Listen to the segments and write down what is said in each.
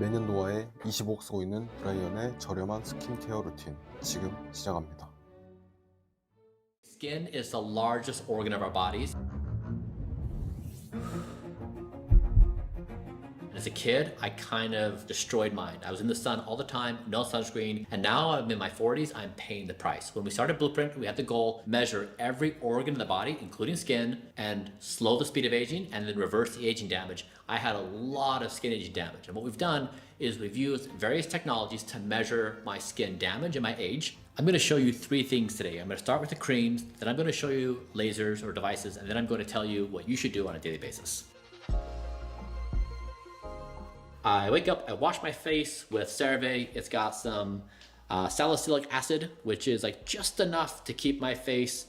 매년 노화에 25억 쓰고 있는 브라이언의 저렴한 스킨케어 루틴 지금 시작합니다. Skin is the largest organ of our bodies. As a kid, I kind of destroyed mine. I was in the sun all the time, no sunscreen, and now I'm in my 40s, I'm paying the price. When we started Blueprint, we had the goal measure every organ in the body, including skin, and slow the speed of aging, and then reverse the aging damage. I had a lot of skin aging damage, and what we've done is we've used various technologies to measure my skin damage and my age. I'm going to show you three things today. I'm going to start with the creams, then I'm going to show you lasers or devices, and then I'm going to tell you what you should do on a daily basis. I wake up, I wash my face with Cerave. It's got some salicylic acid, which is like just enough to keep my face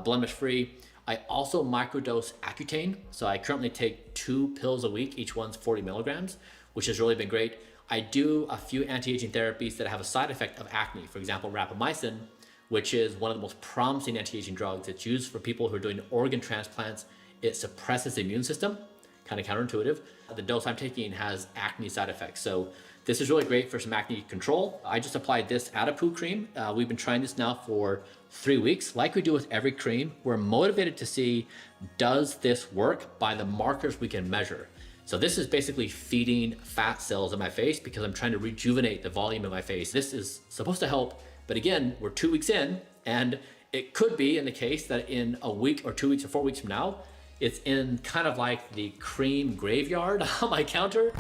blemish free. I also microdose Accutane. So I currently take 2 pills a week. Each one's 40 milligrams, which has really been great. I do a few anti-aging therapies that have a side effect of acne. For example, rapamycin, which is one of the most promising anti-aging drugs. It's used for people who are doing organ transplants. It suppresses the immune system. Kind of counterintuitive. The dose I'm taking has acne side effects. So this is really great for some acne control. I just applied this Adipoo cream. We've been trying this now for 3 weeks. Like we do with every cream, we're motivated to see, does this work by the markers we can measure? So this is basically feeding fat cells in my face because I'm trying to rejuvenate the volume in my face. This is supposed to help, but again, we're 2 weeks in, and it could be in the case that in a week or 2 weeks or 4 weeks from now, it's in kind of like the cream graveyard on my counter.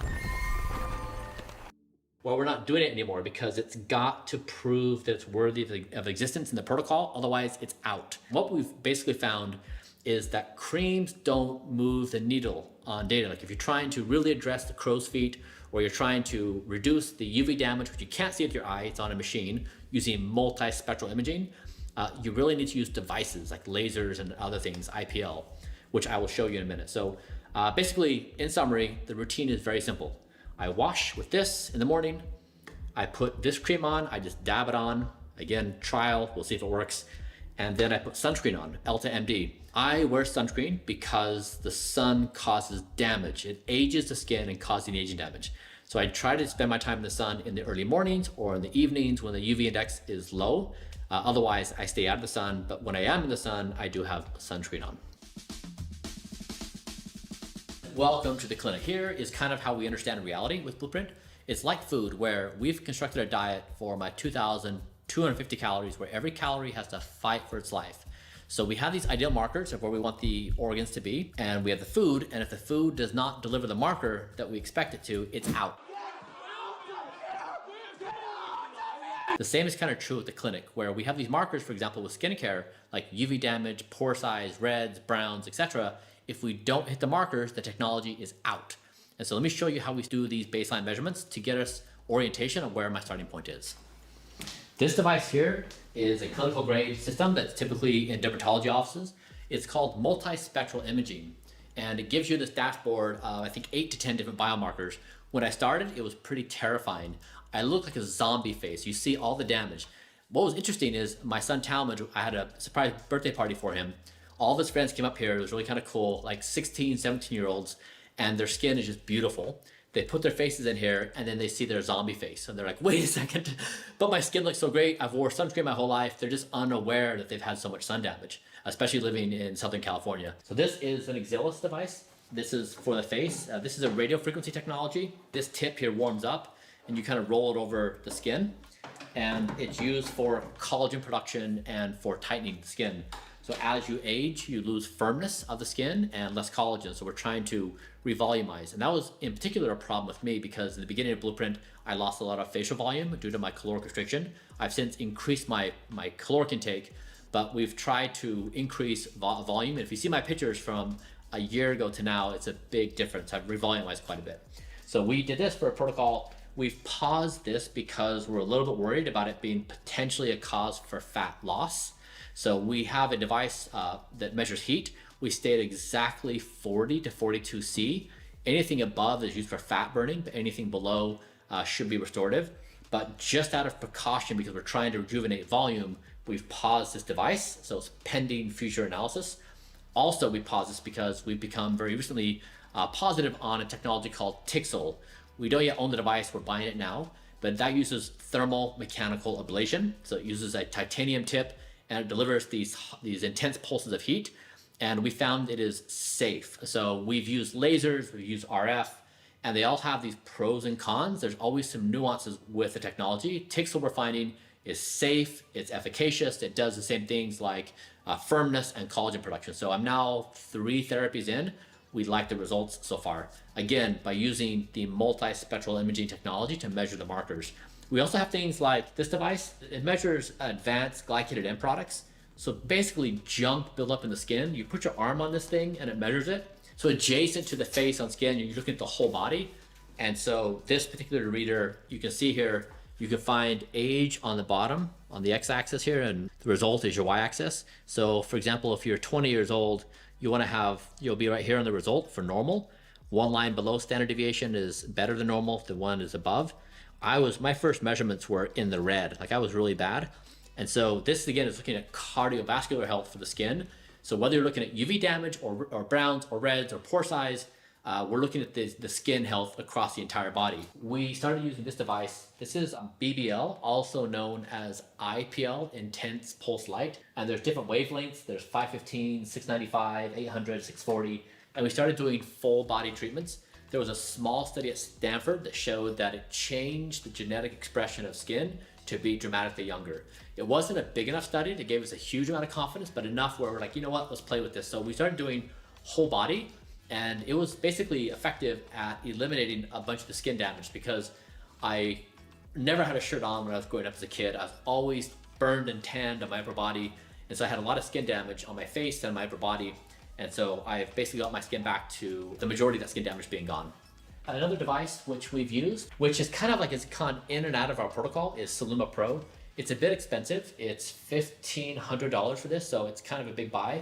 Well, we're not doing it anymore because it's got to prove that it's worthy of existence in the protocol. Otherwise, it's out. What we've basically found is that creams don't move the needle on data. Like if you're trying to really address the crow's feet, or you're trying to reduce the UV damage, which you can't see with your eye, it's on a machine using multispectral imaging, you really need to use devices like lasers and other things, IPL, which I will show you in a minute. So basically, in summary, the routine is very simple. I wash with this in the morning. I put this cream on, I just dab it on. Again, trial, we'll see if it works. And then I put sunscreen on, EltaMD. I wear sunscreen because the sun causes damage. It ages the skin and causing aging damage. So I try to spend my time in the sun in the early mornings or in the evenings when the UV index is low. Otherwise, I stay out of the sun, but when I am in the sun, I do have sunscreen on. Welcome to the clinic. Here is kind of how we understand reality with Blueprint. It's like food, where we've constructed a diet for my 2,250 calories, where every calorie has to fight for its life. So we have these ideal markers of where we want the organs to be, and we have the food, and if the food does not deliver the marker that we expect it to, it's out. The same is kind of true at the clinic, where we have these markers, for example, with skincare, like UV damage, pore size, reds, browns, etc. If we don't hit the markers, the technology is out. And so let me show you how we do these baseline measurements to get us orientation of where my starting point is. This device here is a clinical grade system that's typically in dermatology offices. It's called multispectral imaging, and it gives you this dashboard of I think 8 to 10 different biomarkers. When I started, it was pretty terrifying. I looked like a zombie face. You see all the damage. What was interesting is my son Talmadge, I had a surprise birthday party for him. All of his friends came up here. It was really kind of cool, like 16, 17-year-olds, and their skin is just beautiful. They put their faces in here, and then they see their zombie face, and they're like, wait a second, but my skin looks so great. I've wore sunscreen my whole life. They're just unaware that they've had so much sun damage, especially living in Southern California. So this is an Exelis device. This is for the face. This is a radio frequency technology. This tip here warms up, and you kind of roll it over the skin, and it's used for collagen production and for tightening the skin. So as you age, you lose firmness of the skin and less collagen. So we're trying to revolumize. And that was in particular a problem with me because in the beginning of Blueprint, I lost a lot of facial volume due to my caloric restriction. I've since increased my caloric intake, but we've tried to increase volume. And if you see my pictures from a year ago to now, it's a big difference. I've revolumized quite a bit. So we did this for a protocol. We've paused this because we're a little bit worried about it being potentially a cause for fat loss. So we have a device that measures heat. We stay at exactly 40 to 42 C. Anything above is used for fat burning, but anything below should be restorative. But just out of precaution, because we're trying to rejuvenate volume, we've paused this device. So it's pending future analysis. Also, we paused this because we've become very recently positive on a technology called Tixel, We don't yet own the device, we're buying it now, but that uses thermal mechanical ablation. So it uses a titanium tip and it delivers these intense pulses of heat. And we found it is safe. So we've used lasers, we've used RF, and they all have these pros and cons. There's always some nuances with the technology. Tixel we're finding is safe, it's efficacious, it does the same things like firmness and collagen production. So I'm now 3 therapies in. We like the results so far. Again, by using the multispectral imaging technology to measure the markers. We also have things like this device. It measures advanced glycated end products. So basically junk build up in the skin. You put your arm on this thing and it measures it. So adjacent to the face on skin, you're looking at the whole body. And so this particular reader, you can see here, you can find age on the bottom, on the x-axis here, and the result is your y-axis. So for example, if you're 20 years old, you'll be right here on the result for normal. One line below standard deviation is better than normal, the one is above. My first measurements were in the red, like I was really bad. And so this again is looking at cardiovascular health for the skin. So whether you're looking at UV damage or browns or reds or pore size, we're looking at the skin health across the entire body. We started using this device. This is BBL, also known as IPL, intense pulse light. And there's different wavelengths. There's 515, 695, 800, 640. And we started doing full body treatments. There was a small study at Stanford that showed that it changed the genetic expression of skin to be dramatically younger. It wasn't a big enough study that gave us a huge amount of confidence, but enough where we're like, you know what, let's play with this. So we started doing whole body, and it was basically effective at eliminating a bunch of the skin damage because I never had a shirt on when I was growing up as a kid. I was always burned and tanned on my upper body, and so I had a lot of skin damage on my face and my upper body. And so I've basically got my skin back to the majority of that skin damage being gone. And another device which we've used, which is kind of like it's gone in and out of our protocol, is Saluma Pro. It's a bit expensive. It's $1,500 for this, so it's kind of a big buy.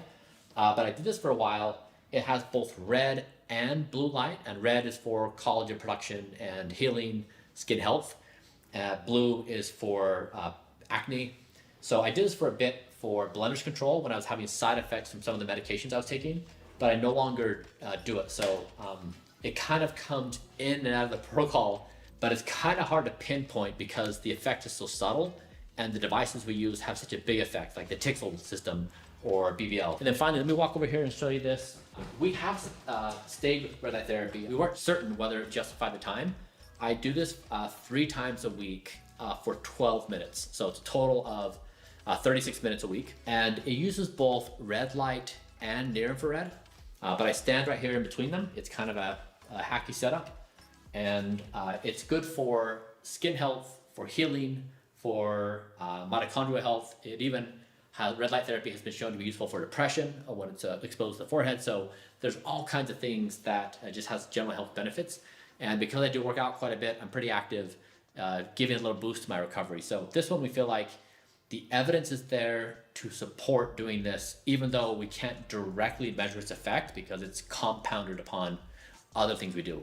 But I did this for a while. It has both red and blue light, and red is for collagen production and healing skin health. Blue is for acne. So I did this for a bit for blemish control when I was having side effects from some of the medications I was taking, but I no longer do it. So it kind of comes in and out of the protocol, but it's kind of hard to pinpoint because the effect is so subtle and the devices we use have such a big effect, like the Tixel system or BBL. And then finally, let me walk over here and show you this. We have stayed with red light therapy. We weren't certain whether it justified the time. I do this 3 times a week for 12 minutes. So it's a total of 36 minutes a week. And it uses both red light and near infrared. But I stand right here in between them. It's kind of a hacky setup. And it's good for skin health, for healing, for mitochondrial health. It even red light therapy has been shown to be useful for depression when it's exposed to the forehead. So there's all kinds of things that just has general health benefits. And because I do work out quite a bit, I'm pretty active, giving a little boost to my recovery. So this one, we feel like the evidence is there to support doing this, even though we can't directly measure its effect because it's compounded upon other things we do.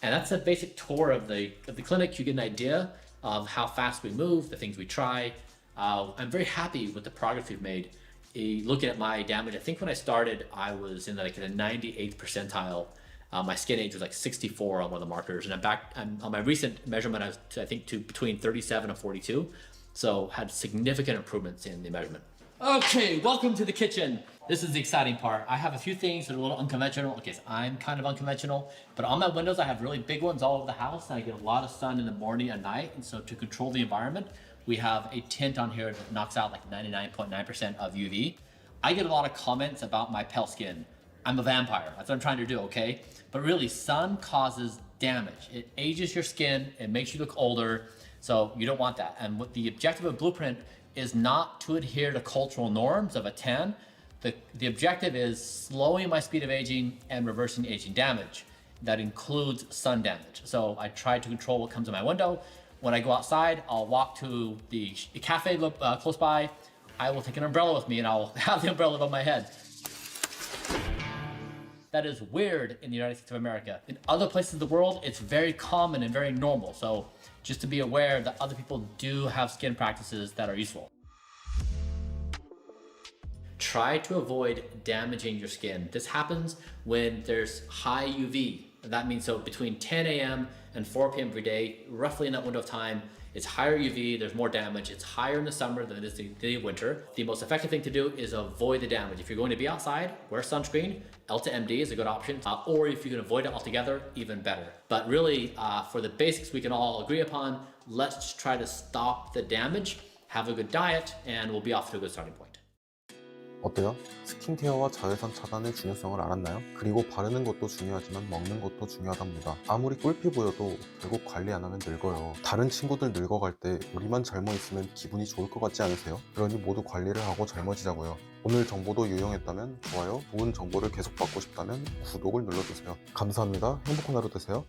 And that's a basic tour of the clinic. You get an idea of how fast we move, the things we try. I'm very happy with the progress we've made. Looking at my damage, I think when I started, I was in like the 98th percentile. My skin age was like 64 on one of the markers, and I'm on my recent measurement, I was I think to between 37 and 42. So had significant improvements in the measurement. Okay, welcome to the kitchen. This is the exciting part. I have a few things that are a little unconventional. Okay, so I'm kind of unconventional, but on my windows, I have really big ones all over the house, and I get a lot of sun in the morning and night. And so to control the environment, we have a tint on here that knocks out like 99.9% of UV. I get a lot of comments about my pale skin. I'm a vampire, that's what I'm trying to do, okay? But really, sun causes damage. It ages your skin, it makes you look older, so you don't want that. And what the objective of Blueprint is not to adhere to cultural norms of a tan. The objective is slowing my speed of aging and reversing aging damage. That includes sun damage. So I try to control what comes in my window. When I go outside, I'll walk to the cafe close by. I will take an umbrella with me and I'll have the umbrella above my head. That is weird in the United States of America. In other places of the world, it's very common and very normal. So just to be aware that other people do have skin practices that are useful. Try to avoid damaging your skin. This happens when there's high UV That means so between 10 a.m. and 4 p.m. every day, roughly in that window of time, it's higher UV, there's more damage, it's higher in the summer than it is in the winter. The most effective thing to do is avoid the damage. If you're going to be outside, wear sunscreen. EltaMD is a good option. Or if you can avoid it altogether, even better. But really, for the basics we can all agree upon, let's try to stop the damage, have a good diet, and we'll be off to a good starting point. 어때요? 스킨케어와 자외선 차단의 중요성을 알았나요? 그리고 바르는 것도 중요하지만 먹는 것도 중요하답니다. 아무리 꿀피 보여도 결국 관리 안 하면 늙어요. 다른 친구들 늙어갈 때 우리만 젊어 있으면 기분이 좋을 것 같지 않으세요? 그러니 모두 관리를 하고 젊어지자고요. 오늘 정보도 유용했다면 좋아요, 좋은 정보를 계속 받고 싶다면 구독을 눌러주세요. 감사합니다. 행복한 하루 되세요.